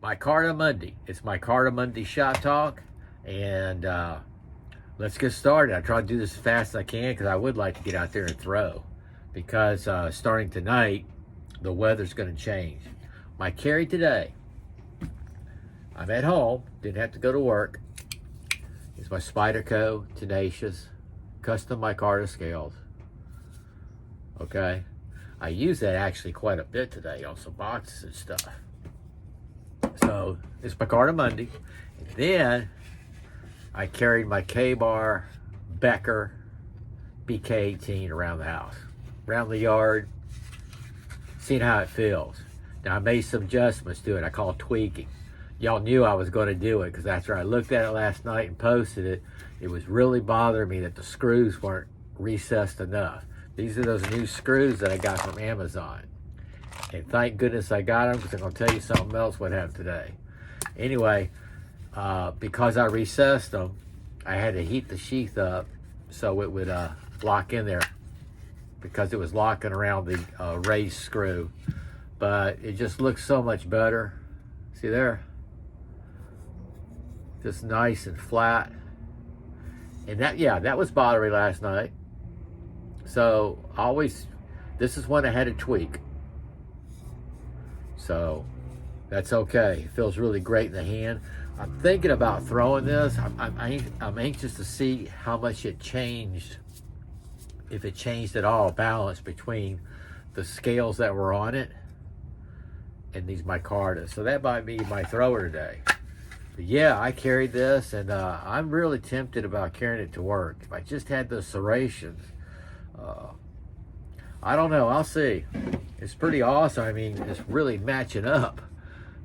Micarta Monday. It's Micarta Monday Shop Talk, and let's get started. I try to do this as fast as I can because I would like to get out there and throw, because starting tonight, the weather's going to change. My carry today, I'm at home, didn't have to go to work, is my Spyderco Tenacious Custom Micarta scales. Okay, I use that actually quite a bit today on some boxes and stuff. So it's Micarta Monday. And then I carried my K-bar Becker BK18 around the house, around the yard, seeing how it feels. Now I made some adjustments to it. I call it tweaking. Y'all knew I was going to do it because after I looked at it last night and posted it, it was really bothering me that the screws weren't recessed enough. These are those new screws that I got from Amazon. And thank goodness I got them, because I'm going to tell you something else what happened today. Anyway, because I recessed them, I had to heat the sheath up so it would lock in there, because it was locking around the raised screw. But it just looks so much better. See there? Just nice and flat. And that was bothering last night. So this is one I had to tweak. So that's okay. It feels really great in the hand. I'm thinking about throwing this. I'm anxious to see how much it changed, if it changed at all, balance between the scales that were on it and these micartas. So that might be my thrower today. But yeah, I carried this, and I'm really tempted about carrying it to work. If I just had those serrations, I don't know, I'll see. It's pretty awesome. I mean, it's really matching up.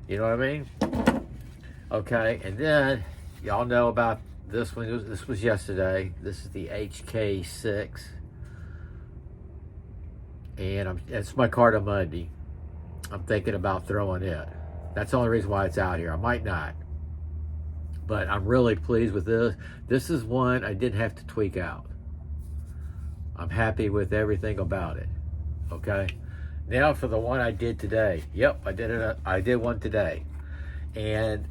You know what I mean? Okay, and then y'all know about this one. This was yesterday. This is the HK6. And it's Micarta Monday. I'm thinking about throwing it. That's the only reason why it's out here. I might not. But I'm really pleased with this. This is one I didn't have to tweak out. I'm happy with everything about it. Okay? Now for the one I did today. Yep, I did one today. And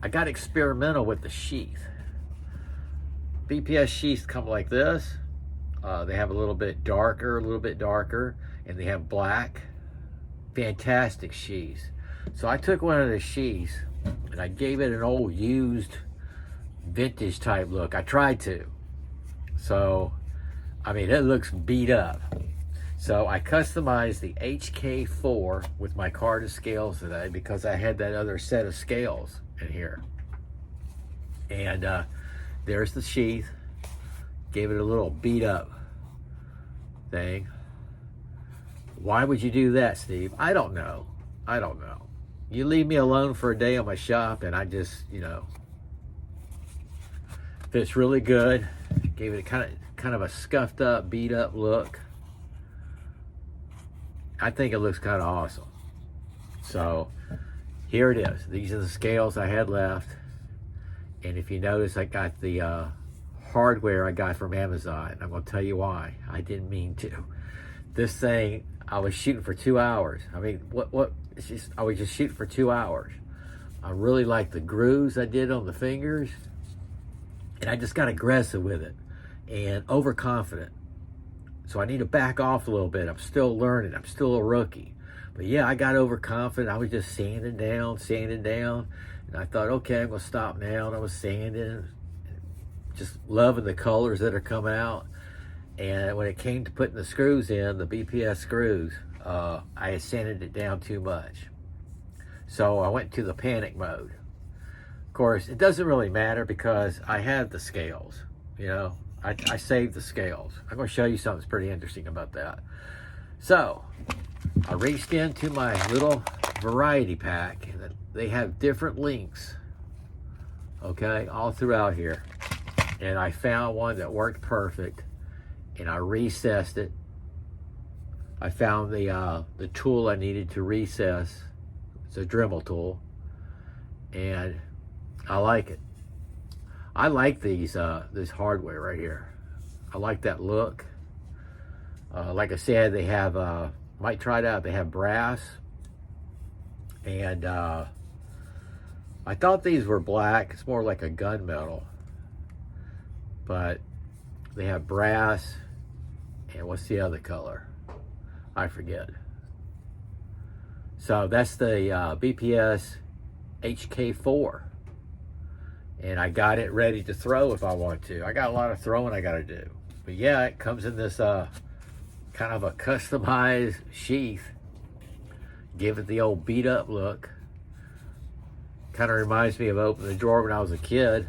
I got experimental with the sheath. BPS sheaths come like this. They have a little bit darker, and they have black. Fantastic sheaths. So I took one of the sheaths and I gave it an old used vintage type look. I tried to. So, I mean, it looks beat up. So I customized the HK4 with my Micarta scales today, because I had that other set of scales in here. And there's the sheath. Gave it a little beat up thing. Why would you do that, Steve? I don't know. You leave me alone for a day on my shop, and I just, fits really good. Gave it a kind of a scuffed up, beat up look. I think it looks kind of awesome. So here it is. These are the scales I had left. And if you notice, I got the hardware I got from Amazon. I'm going to tell you why. I didn't mean to. This thing, I was shooting for 2 hours. I mean, I was just shooting for 2 hours. I really like the grooves I did on the fingers. And I just got aggressive with it and overconfident. So I need to back off a little bit. I'm still learning. I'm still a rookie. But yeah, I got overconfident. I was just sanding down. And I thought, okay, I'm going to stop now. And I was sanding, just loving the colors that are coming out. And when it came to putting the screws in, the BPS screws, I had sanded it down too much. So I went to the panic mode. Of course, it doesn't really matter because I have the scales, I saved the scales. I'm going to show you something that's pretty interesting about that. So I reached into my little variety pack, and they have different links, okay, all throughout here. And I found one that worked perfect, and I recessed it. I found the tool I needed to recess. It's a Dremel tool, and I like it. I like this hardware right here. I like that look. Like I said, they have, might try it out, they have brass and I thought these were black. It's more like a gunmetal. But they have brass, and what's the other color? I forget. So that's the BPS Hk4. And I got it ready to throw if I want to. I got a lot of throwing I got to do. But yeah, it comes in this kind of a customized sheath. Give it the old beat up look. Kind of reminds me of opening the drawer when I was a kid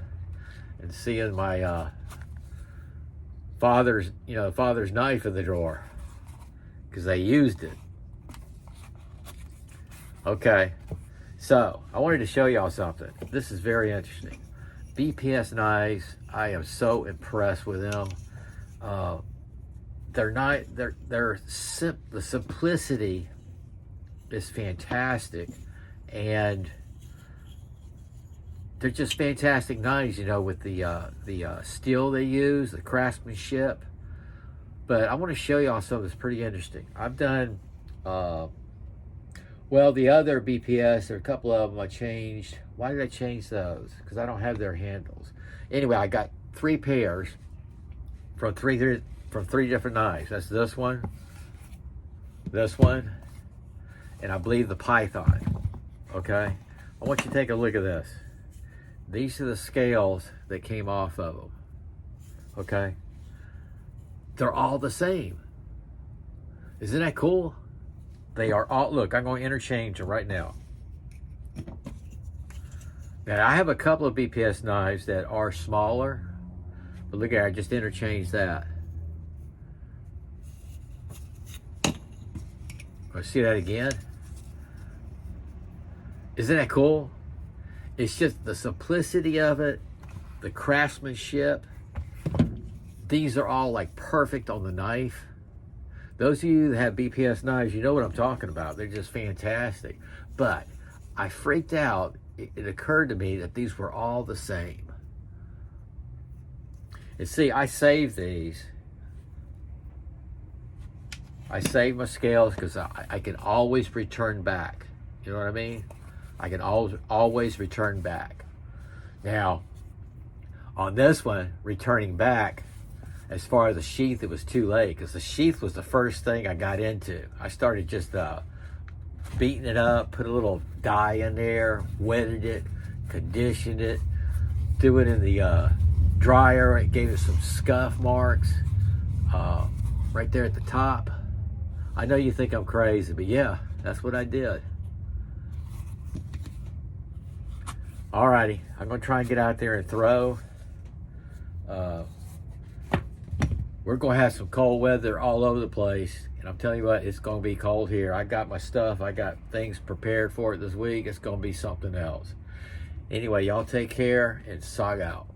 and seeing my father's knife in the drawer because they used it. Okay, so I wanted to show y'all something. This is very interesting. BPS knives, I am so impressed with them. The simplicity is fantastic, and they're just fantastic knives, you know, with the steel they use, the craftsmanship. But I want to show y'all something that's pretty interesting. I've done, well, the other BPS, there are a couple of them I changed. Why did I change those? Because I don't have their handles. Anyway, I got 3 pairs from three different knives. That's this one, and I believe the Python. Okay, I want you to take a look at this. These are the scales that came off of them. Okay, they're all the same. Isn't that cool? They are all, look, I'm going to interchange them right now. Now, I have a couple of BPS knives that are smaller, but look at it, I just interchanged that. Let's see that again. Isn't that cool? It's just the simplicity of it, the craftsmanship. These are all like perfect on the knife. Those of you that have BPS knives, you know what I'm talking about. They're just fantastic. But I freaked out. It occurred to me that these were all the same. And see, I saved these. I saved my scales because I can always return back. You know what I mean? I can always return back. Now, on this one, returning back, as far as the sheath, it was too late because the sheath was the first thing I got into. I started just beating it up, put a little dye in there, wetted it, conditioned it, threw it in the dryer. It gave it some scuff marks right there at the top. I know you think I'm crazy, but yeah, that's what I did. Alrighty, I'm gonna try and get out there and throw. We're gonna have some cold weather all over the place, and I'm telling you what, it's gonna be cold here. I got my stuff, I got things prepared for it this week. It's gonna be something else. Anyway, y'all take care and sog out.